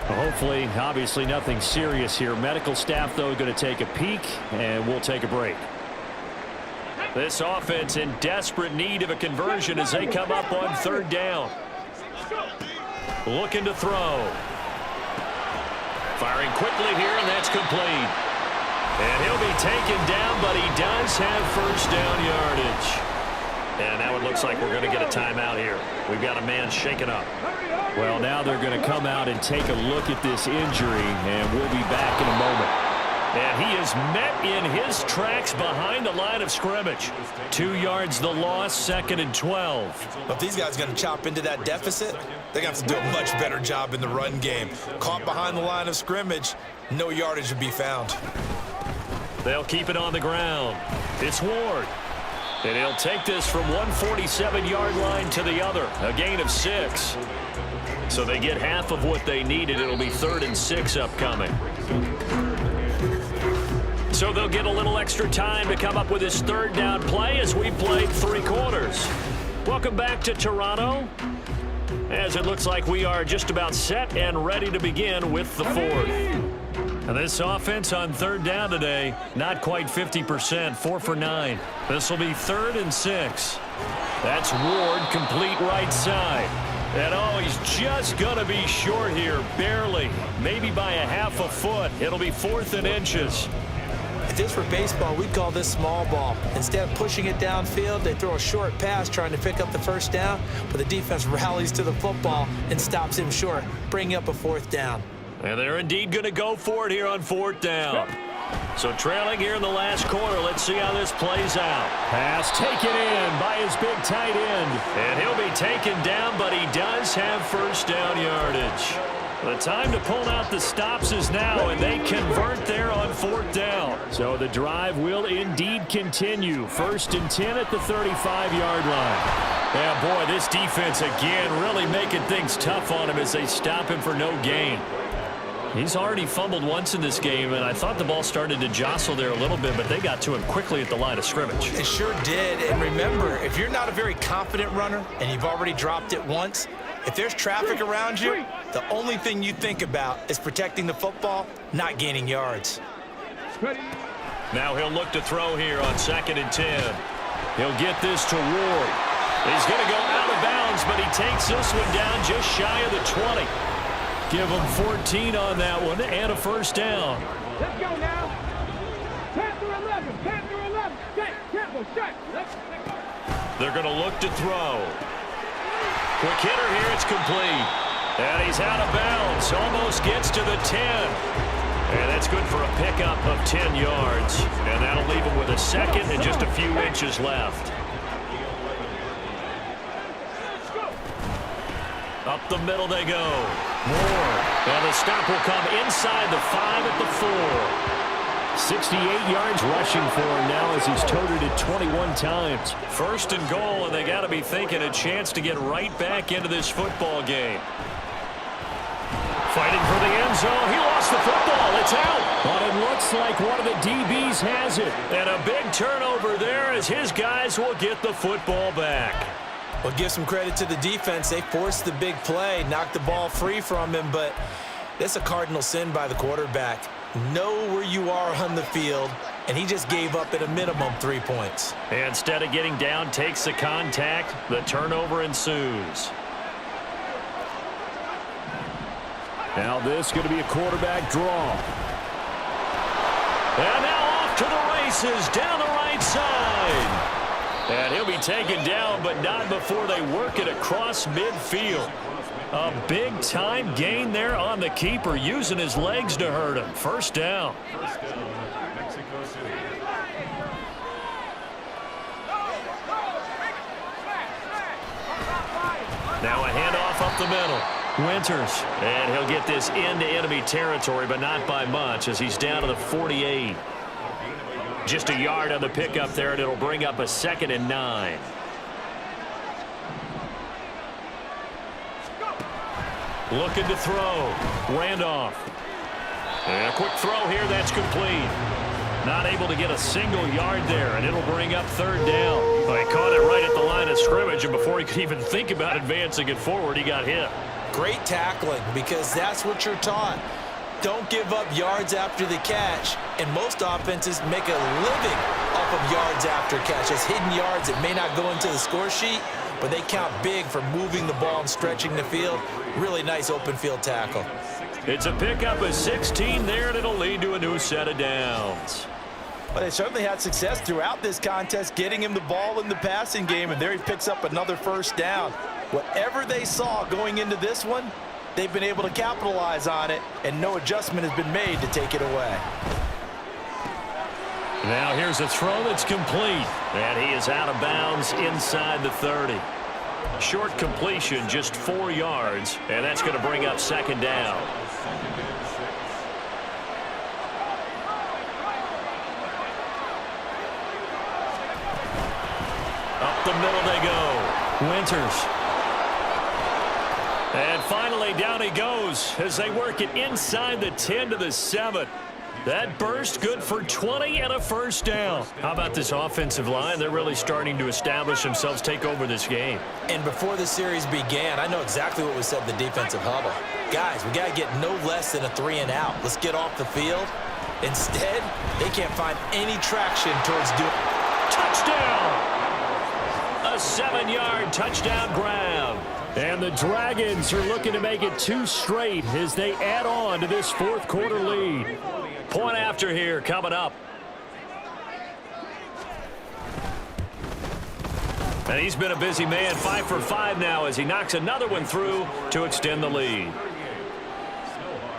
B: Well, hopefully, obviously nothing serious here. Medical staff, though, going to take a peek, and we'll take a break. This offense in desperate need of a conversion as they come up on 3rd down. Looking to throw. Firing quickly here, and that's complete. And he'll be taken down, but he does have 1st down yardage. And now it looks like we're going to get a timeout here. We've got a man shaken up. Well, now they're going to come out and take a look at this injury, and we'll be back in a moment. And he is met in his tracks behind the line of scrimmage. 2 yards the loss, 2nd and 12.
C: But if these guys are going to chop into that deficit, they're going to have to do a much better job in the run game. Caught behind the line of scrimmage, no yardage to be found.
B: They'll keep it on the ground. It's Ward. And he'll take this from 147-yard line to the other. A gain of 6. So they get half of what they needed. It'll be 3rd and 6 upcoming. So they'll get a little extra time to come up with this 3rd down play as we played 3 quarters. Welcome back to Toronto. As it looks like we are just about set and ready to begin with the 4th. And this offense on 3rd down today, not quite 50%, 4 for 9. This will be 3rd and 6. That's Ward, complete right side. And oh, he's just going to be short here, barely, maybe by a half a foot. It'll be 4th and inches.
D: If this were baseball, we'd call this small ball. Instead of pushing it downfield, they throw a short pass trying to pick up the 1st down, but the defense rallies to the football and stops him short, bringing up a 4th down.
B: And they're indeed going to go for it here on 4th down. So trailing here in the last quarter. Let's see how this plays out. Pass taken in by his big tight end. And he'll be taken down, but he does have 1st down yardage. The time to pull out the stops is now, and they convert there on 4th down. So the drive will indeed continue. 1st and 10 at the 35-yard line. Yeah, boy, this defense again really making things tough on him as they stop him for no gain. He's already fumbled once in this game, and I thought the ball started to jostle there a little bit, but they got to him quickly at the line of scrimmage.
C: It sure did. And remember, if you're not a very confident runner and you've already dropped it once, if there's traffic around you, the only thing you think about is protecting the football, not gaining yards.
B: Now he'll look to throw here on 2nd and 10. He'll get this to Ward. He's going to go out of bounds, but he takes this one down just shy of the 20. Give him 14 on that one and a 1st down.
F: Let's go now. 10 through 11. 10 through 11. Tempo, strike.
B: They're going to look to throw. Quick hitter here. It's complete. And he's out of bounds. Almost gets to the 10. And that's good for a pickup of 10 yards. And that'll leave him with a second and just a few inches left. Up the middle they go. Moore. And the stop will come inside the 5 at the 4. 68 yards rushing for him now as he's toted it 21 times. First and goal, and they got to be thinking a chance to get right back into this football game. Fighting for the end zone. He lost the football. It's out. But it looks like one of the DBs has it. And a big turnover there as his guys will get the football back.
C: Well, give some credit to the defense. They forced the big play, knocked the ball free from him, but that's a cardinal sin by the quarterback. Know where you are on the field, and he just gave up at a minimum 3 points.
B: And instead of getting down, takes the contact. The turnover ensues. Now this is going to be a quarterback draw. And now off to the races down the right side. And he'll be taken down, but not before they work it across midfield. A big-time gain there on the keeper, using his legs to hurt him. First down.
E: Mexico City.
B: Now a handoff up the middle. Winters. And he'll get this into enemy territory, but not by much as he's down to the 48. Just a yard on the pickup there, and it'll bring up a 2nd and 9. Looking to throw. Randolph. And a quick throw here. That's complete. Not able to get a single yard there, and it'll bring up 3rd down. Well, he caught it right at the line of scrimmage, and before he could even think about advancing it forward, he got hit.
C: Great tackling, because that's what you're taught. Don't give up yards after the catch, and most offenses make a living off of yards after catch. As hidden yards that may not go into the score sheet, but they count big for moving the ball and stretching the field. Really nice open field tackle.
B: It's a pickup of 16 there, and it'll lead to a new set of downs.
D: Well, they certainly had success throughout this contest, getting him the ball in the passing game, and there he picks up another 1st down. Whatever they saw going into this one, they've been able to capitalize on it, and no adjustment has been made to take it away.
B: Now here's a throw that's complete, and he is out of bounds inside the 30. Short completion, just 4 yards, and that's going to bring up 2nd down. Up the middle they go. Winters. And finally, down he goes as they work it inside the 10 to the 7. That burst good for 20 and a 1st down. How about this offensive line? They're really starting to establish themselves, take over this game.
C: And before the series began, I know exactly what was said in the defensive huddle. Guys, we got to get no less than a 3 and out. Let's get off the field. Instead, they can't find any traction towards doing.
B: Touchdown! A 7-yard touchdown grab. And the Dragons are looking to make it 2 straight as they add on to this 4th quarter lead. Point after here coming up. And he's been a busy man, 5 for 5 now as he knocks another one through to extend the lead.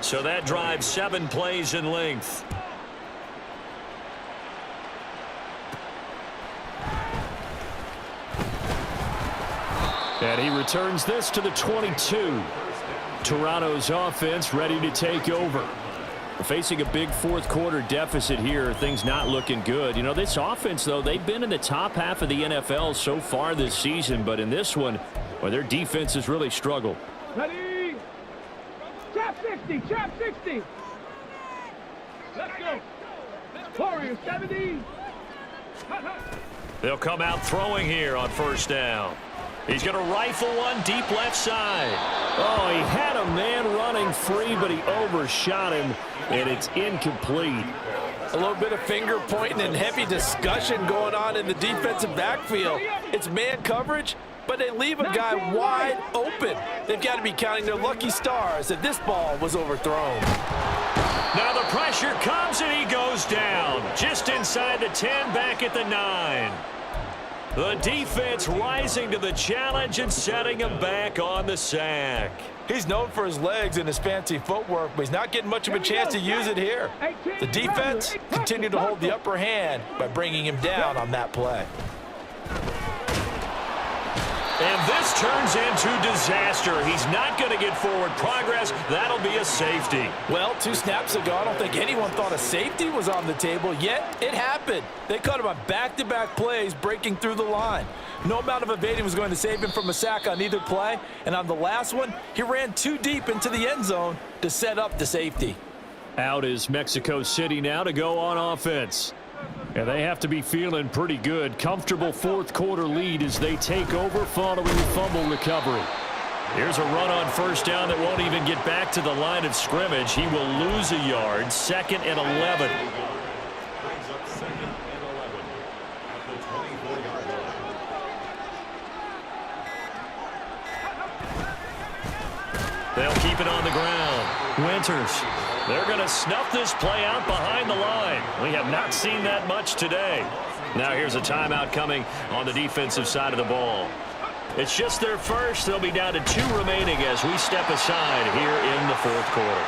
B: So that drives 7 plays in length. And he returns this to the 22. Toronto's offense ready to take over. Facing a big 4th quarter deficit here, things not looking good. You know, this offense, though, they've been in the top half of the NFL so far this season, but in this one, well, their defense has really struggled.
F: Ready? Trap 60, trap 60. Let's go. Warriors 70.
B: They'll come out throwing here on 1st down. He's going to rifle one deep left side. Oh, he had a man running free, but he overshot him, and it's incomplete.
D: A little bit of finger pointing and heavy discussion going on in the defensive backfield. It's man coverage, but they leave a guy wide open. They've got to be counting their lucky stars that this ball was overthrown.
B: Now the pressure comes, and he goes down. Just inside the 10, back at the 9. The defense rising to the challenge and setting him back on the sack.
D: He's known for his legs and his fancy footwork, but he's not getting much of a chance to use it here. The defense continued to hold the upper hand by bringing him down on that play.
B: And this turns into disaster. He's not going to get forward progress. That'll be a safety.
D: Well, 2 snaps ago, I don't think anyone thought a safety was on the table, yet it happened. They caught him on back-to-back plays breaking through the line. No amount of evading was going to save him from a sack on either play, and on the last one, he ran too deep into the end zone to set up the safety.
B: Out is Mexico City now to go on offense. And they have to be feeling pretty good. Comfortable fourth quarter lead as they take over following the fumble recovery. Here's a run on first down that won't even get back to the line of scrimmage. He will lose a yard. 2nd and 11.
E: Brings up 2nd and 11 at the 24-yard line.
B: They'll keep it on the ground. Winters. They're going to snuff this play out behind the line. We have not seen that much today. Now here's a timeout coming on the defensive side of the ball. It's just their first. They'll be down to 2 remaining as we step aside here in the fourth quarter.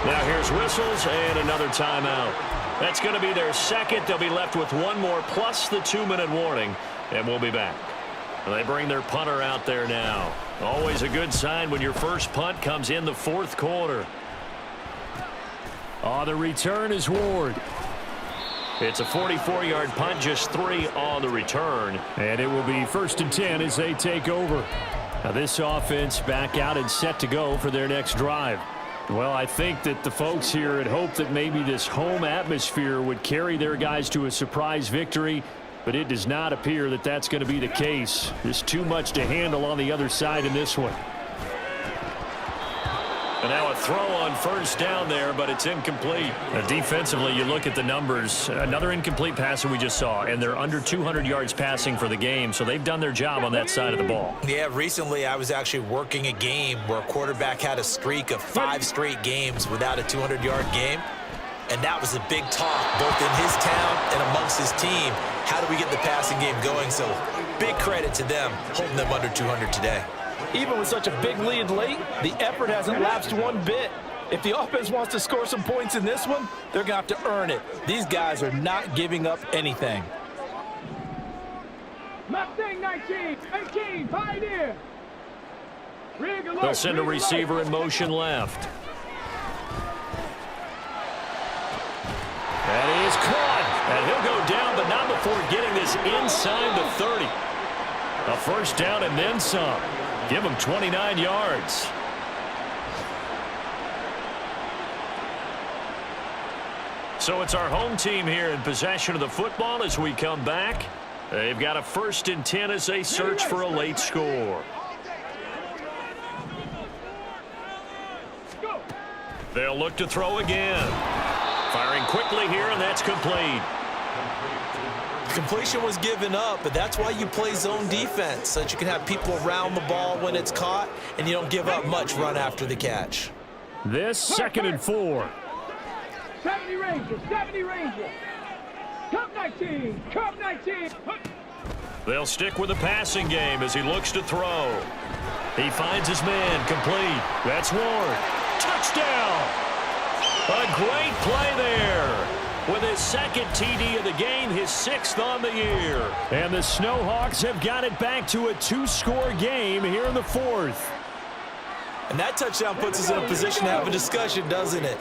B: Now here's whistles and another timeout. That's going to be their second. They'll be left with 1 more plus the 2-minute warning, and we'll be back. They bring their punter out there now. Always a good sign when your first punt comes in the fourth quarter. The return is Ward. It's a 44-yard punt, just 3 on the return. And it will be 1st and 10 as they take over. Now this offense back out and set to go for their next drive. Well, I think that the folks here had hoped that maybe this home atmosphere would carry their guys to a surprise victory, but it does not appear that that's going to be the case. There's too much to handle on the other side in this one. And now a throw on first down there, but it's incomplete. Defensively, you look at the numbers. Another incomplete pass that we just saw, and they're under 200 yards passing for the game, so they've done their job on that side of the ball.
C: Yeah, recently I was actually working a game where a quarterback had a streak of 5 straight games without a 200-yard game, and that was a big talk both in his town and amongst his team. How do we get the passing game going? So big credit to them holding them under 200 today.
D: Even with such a big lead late, the effort hasn't lapsed one bit. If the offense wants to score some points in this one, they're going to have to earn it. These guys are not giving up anything.
F: Mustang 19, 18, Pioneer.
B: They'll send a receiver in motion left. And he is caught. And he'll go down, but not before getting this inside the 30. A first down and then some. Give him 29 yards. So it's our home team here in possession of the football as we come back. They've got a 1st and 10 as they search for a late score. They'll look to throw again. Firing quickly here, and that's complete.
C: Completion was given up, but that's why you play zone defense, so that you can have people around the ball when it's caught, and you don't give up much run after the catch.
B: This 2nd and 4.
F: 70 Ranger, 70 Ranger. Come 19, come 19.
B: They'll stick with the passing game as he looks to throw. He finds his man, complete. That's Ward. Touchdown! A great play there. With his 2nd TD of the game, his 6th on the year. And the Snowhawks have got it back to a 2-score game here in the 4th.
C: And that touchdown puts us in a position to have a discussion, doesn't it?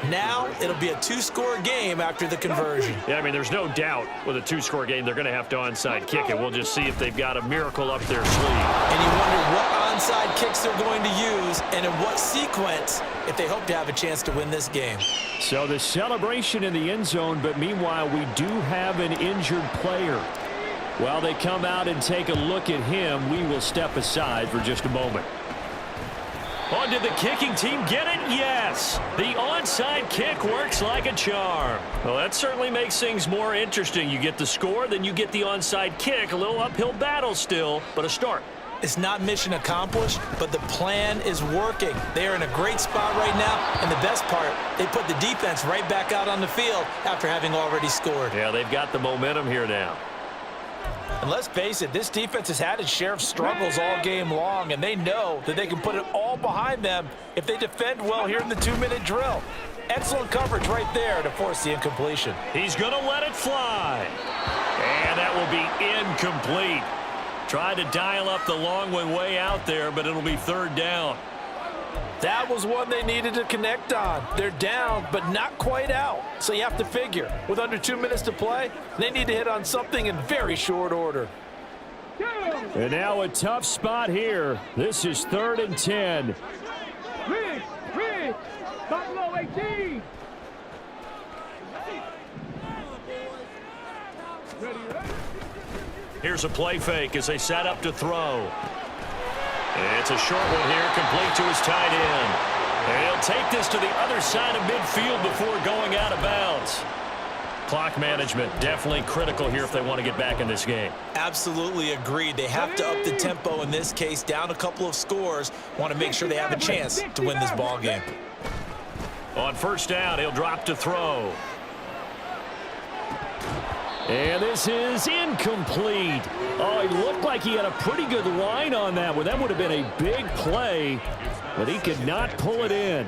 C: Now it'll be a 2-score game after the conversion.
B: Yeah, I mean, there's no doubt with a 2-score game, they're going to have to onside kick it. We'll just see if they've got a miracle up their sleeve.
C: And you wonder what onside kicks they're going to use and in what sequence if they hope to have a chance to win this game.
B: So the celebration in the end zone, but meanwhile, we do have an injured player. While they come out and take a look at him, we will step aside for just a moment. Oh, did the kicking team get it? Yes. The onside kick works like a charm. Well, that certainly makes things more interesting. You get the score, then you get the onside kick. A little uphill battle still, but a start.
C: It's not mission accomplished, but the plan is working. They are in a great spot right now, and the best part, they put the defense right back out on the field after having already scored.
B: Yeah, they've got the momentum here now.
D: And let's face it, this defense has had its share of struggles all game long, and they know that they can put it all behind them if they defend well here in the 2-minute drill. Excellent coverage right there to force the incompletion.
B: He's going to let it fly. And that will be incomplete. Tried to dial up the long one way out there, but it'll be third down.
D: That was one they needed to connect on. They're down, but not quite out. So you have to figure, with under 2 minutes to play, they need to hit on something in very short order.
B: And now a tough spot here. This is 3rd and 10.
F: Rig, Buffalo 18.
B: Here's a play fake as they set up to throw. It's a short one here, complete to his tight end. And he'll take this to the other side of midfield before going out of bounds. Clock management definitely critical here if they want to get back in this game.
C: Absolutely agreed. They have to up the tempo in this case, down a couple of scores. Want to make sure they have a chance to win this ball game.
B: On first down, he'll drop to throw. And this is incomplete. Oh, he looked like he had a pretty good line on that one. That would have been a big play, but he could not pull it in.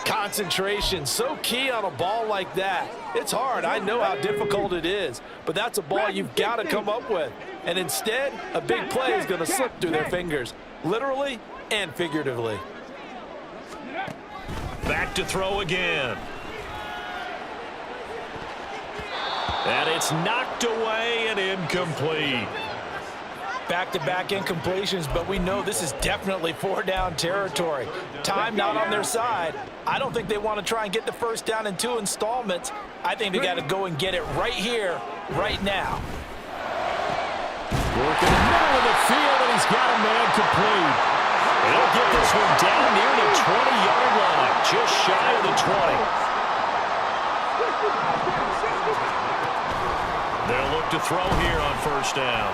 D: Concentration, so key on a ball like that. It's hard. I know how difficult it is, but that's a ball you've got to come up with. And instead, a big play is going to slip through their fingers, literally and figuratively.
B: Back to throw again. And it's knocked away and incomplete.
D: Back-to-back incompletions, but we know this is definitely 4-down territory. Time not on their side. I don't think they want to try and get the first down in 2 installments. I think they got to go and get it right here, right now.
B: Working the middle of the field, and he's got a man complete. And he'll get this one down near the 20-yard line, just shy of the 20. They'll look to throw here on first down.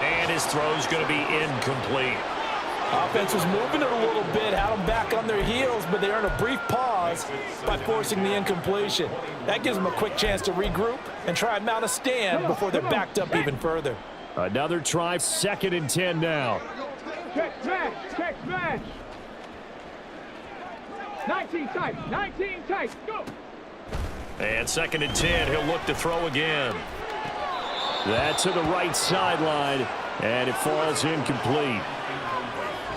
B: And his throw's going to be incomplete.
D: Offense was moving it a little bit, had them back on their heels, but they earned a brief pause by forcing the incompletion. That gives them a quick chance to regroup and try and mount a stand before they're backed up even further.
B: Another try, 2nd and 10 now.
F: Check smash. 19 tight, go.
B: And 2nd and 10, he'll look to throw again. That's to the right sideline, and it falls incomplete.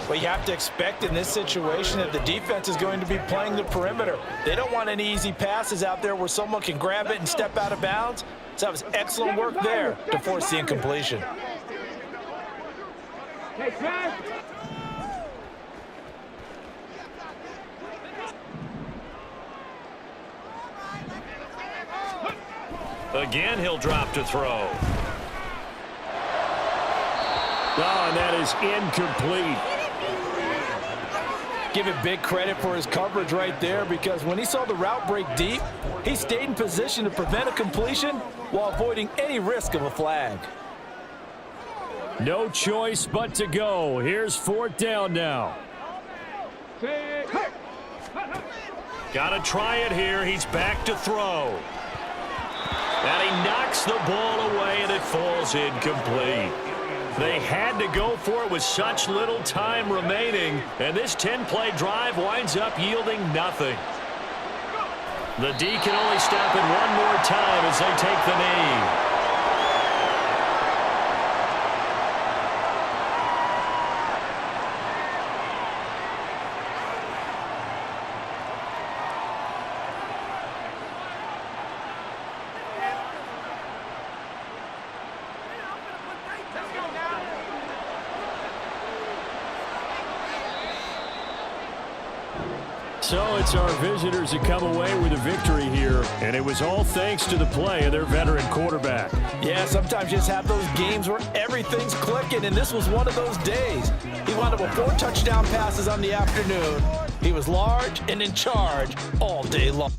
D: Well, you have to expect in this situation that the defense is going to be playing the perimeter. They don't want any easy passes out there where someone can grab it and step out of bounds. So that was excellent work there to force the incompletion.
F: Hey, smash.
B: Again, he'll drop to throw. Oh, and that is incomplete.
D: Give it big credit for his coverage right there, because when he saw the route break deep, he stayed in position to prevent a completion while avoiding any risk of a flag.
B: No choice but to go. Here's 4th down now. Got to try it here. He's back to throw. And he knocks the ball away, and it falls incomplete. They had to go for it with such little time remaining, and this 10-play drive winds up yielding nothing. The D can only stop it one more time as they take the knee. So it's our visitors that come away with a victory here, and it was all thanks to the play of their veteran quarterback.
D: Yeah, sometimes you just have those games where everything's clicking, and this was one of those days. He wound up with 4 touchdown passes on the afternoon. He was large and in charge all day long.